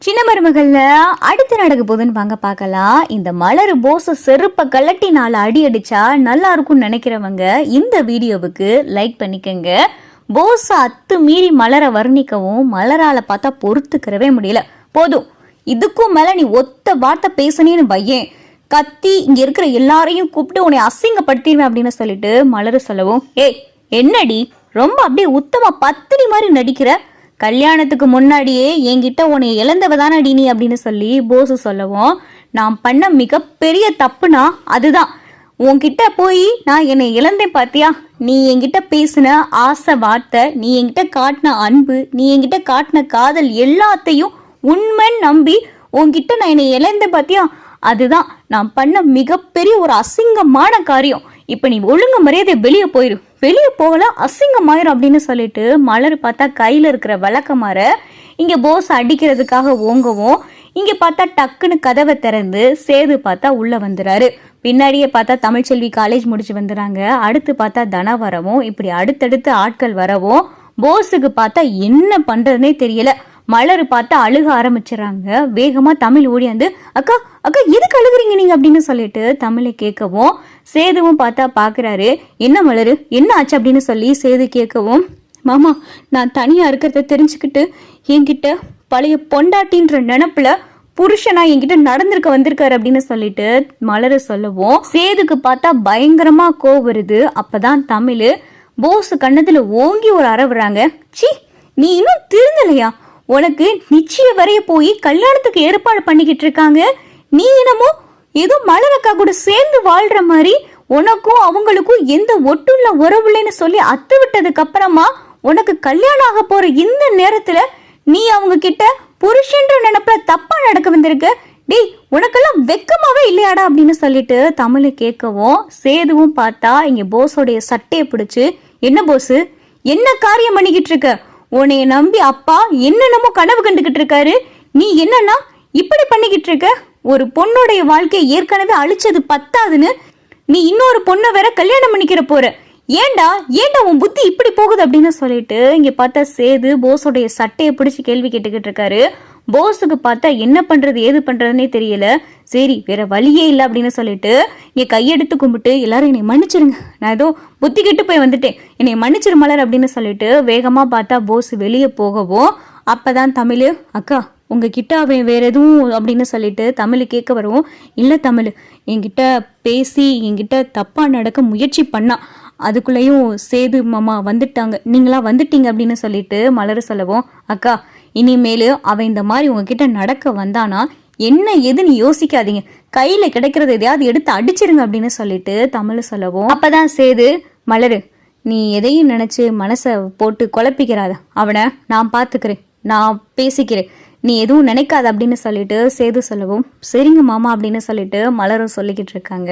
சின்ன மருமகள்ல அடுத்து நடக்க போகுதுன்னு வாங்க பார்க்கலாம். இந்த மலர் போஸ் செருப்பை கலட்டி 4 அடி அடிச்சா நல்லா இருக்கும்னு நினைக்கிறவங்க இந்த வீடியோவுக்கு லைக் பண்ணிக்கங்க. போஸ் அத்து மீறி மலரை வர்ணிக்கவும் மலரால பார்த்தா பொறுத்துக்கிறவே முடியல. போதும், இதுக்கும் மேல நீ ஒத்த வார்த்தை பேசுனேன்னு பையன் கத்தி இங்க இருக்கிற எல்லாரையும் கூப்பிட்டு உன்னை அசிங்கப்படுத்திடுவேன் அப்படின்னு சொல்லிட்டு மலர் சொல்லவும், ஏய் என்னடி ரொம்ப அப்படியே உத்தம பத்தினி மாதிரி நடிக்கிற, கல்யாணத்துக்கு முன்னாடியே என்கிட்ட உன்னை இழந்தவ தானே நீ அப்படின்னு சொல்லி போஸ் சொல்லவும், நான் பண்ண மிகப்பெரிய தப்புனா அதுதான், உன்கிட்ட போய் நான் என்னை இழந்தேன் பாத்தியா, நீ என்கிட்ட பேசின ஆசை வார்த்தை, நீ என்கிட்ட காட்டின அன்பு, நீ என்கிட்ட காட்டின காதல் எல்லாத்தையும் உண்மைன்னு நம்பி உன்கிட்ட நான் என்னை இழந்தேன் பாத்தியா, அதுதான் நான் பண்ண மிகப்பெரிய ஒரு அசிங்கமான காரியம். இப்ப நீ ஒழுங்கு மரியாதை வெளியே போயிரு, வெளியே போகல அசிங்கமாயிரும் அப்படின்னு சொல்லிட்டு மலர் பார்த்தா கையில இருக்கிற விளக்கமாற இங்க போஸ் அடிக்கிறதுக்காக ஓங்கவும், இங்க பார்த்தா டக்குன்னு கதவை திறந்து சேது பார்த்தா உள்ள வந்துறாரு. பின்னாடியே பார்த்தா தமிழ்ச்செல்வி காலேஜ் முடிச்சு வந்துறாங்க. அடுத்து பார்த்தா தன வரவும், இப்படி அடுத்தடுத்து ஆட்கள் வரவும் போஸுக்கு பார்த்தா என்ன பண்றதுனே தெரியல. மலர் பார்த்து அழுக ஆரம்பிச்சிடறாங்க. வேகமா தமிழ் ஓடியாந்து, அக்கா அக்கா எதுக்கு அழுகுறீங்க நீங்க அப்படின்னு சொல்லிட்டு தமிழை கேட்கவும், சேதுவும் பார்த்தா பாக்குறாரு. என்ன மலரு, என்ன ஆச்சு அப்படின்னு சொல்லி சேது கேட்கவும், மாமா நான் தனியா இருக்கிறத தெரிஞ்சுக்கிட்டு என்கிட்ட பழைய பொண்டாட்டின்ற நினப்புல புருஷனா என்கிட்ட நடந்திருக்க வந்திருக்காரு அப்படின்னு சொல்லிட்டு மலரு சொல்லவும், சேதுக்கு பார்த்தா பயங்கரமா கோவம் வருது. அப்பதான் தமிழ் போஸ் கண்ணத்துல ஓங்கி ஒரு அறவுறாங்க. சி, நீ இன்னும் திருந்தலையா, உனக்கு நிச்சய வரைய போய் கல்யாணத்துக்கு ஏற்பாடு பண்ணிக்கிட்டு இருக்காங்க, நீ என்னமோ ஏதோ மலரக்கா கூட சேர்ந்து வாழ்ற மாதிரி உனக்கும் அவங்களுக்கும் எந்த ஒட்டுள்ள உறவுலன்னு சொல்லி அத்து விட்டதுக்கு அப்புறமா உனக்கு கல்யாணம் ஆக போற இந்த நேரத்துல நீ அவங்க கிட்ட புருஷன்ற நினைப்புல தப்பா நடக்க வந்திருக்க, டேய் உனக்கெல்லாம் வெக்கமாவே இல்லையாடா அப்படின்னு சொல்லிட்டு தமிழை கேட்கவும், சேதுவும் பார்த்தா இங்க போஸோடைய சட்டையை பிடிச்சு, என்ன போஸ் என்ன காரியம் பண்ணிக்கிட்டு இருக்க, உன்னைய நம்பி அப்பா என்னென்னமோ கனவு கண்டுகிட்டு இருக்காரு, நீ என்னன்னா இப்படி பண்ணிக்கிட்டு இருக்க, ஒரு பொண்ணுடைய வாழ்க்கையை ஏற்கனவே அழிச்சது பத்தாதுன்னு நீ இன்னொரு பொண்ணை வேற கல்யாணம் பண்ணிக்கிற போற, ஏண்டா ஏண்டா உன் புத்தி இப்படி போகுது அப்படின்னு சொல்லிட்டு இங்க பார்த்தா சேது போஸோடைய சட்டையை பிடிச்சு கேள்வி கேட்டுக்கிட்டு இருக்காரு. போஸுக்கு பார்த்தா என்ன பண்றது ஏது பண்றதுன்னே தெரியல. சரி வேற வழியே இல்லை அப்படின்னு சொல்லிட்டு இங்க கையெடுத்து கும்பிட்டு, எல்லாரும் என்னை மன்னிச்சிருங்க, நான் ஏதோ புத்தி கெட்டு போய் வந்துட்டேன், என்னை மன்னிச்சிரு மலர் அப்படின்னு சொல்லிட்டு வேகமா பார்த்தா போஸ் வெளியே போகவும், அப்பதான் தமிழ், அக்கா உங்ககிட்ட அவன் வேற எதுவும் அப்படின்னு சொல்லிட்டு தமிழ் கேட்க வரவும், இல்லை தமிழ் என்கிட்ட பேசி என்கிட்ட தப்பா நடக்க முயற்சி பண்ணா, அதுக்குள்ளேயும் சேது மாமா வந்துட்டாங்க, நீங்களா வந்துட்டீங்க அப்படின்னு சொல்லிட்டு மலர் சொல்லவும், அக்கா இனிமேலு அவன் இந்த மாதிரி உங்ககிட்ட நடக்க வந்தானா என்ன எதுன்னு யோசிக்காதீங்க, கையில கிடைக்கிறது எதையாவது எடுத்து அடிச்சிருங்க அப்படின்னு சொல்லிட்டு தமிழ் சொல்லவும், அப்பதான் சேது, மலரு நீ எதையும் நினைச்சு மனசை போட்டு குழப்பிக்கிறாத, அவனை நான் பாத்துக்கிறேன், நான் பேசிக்கிறேன், நீ எதுவும் நினைக்காத அப்படின்னு சொல்லிட்டு சேது சொல்லவும், சரிங்க மாமா அப்படின்னு சொல்லிட்டு மலரும் சொல்லிக்கிட்டு இருக்காங்க.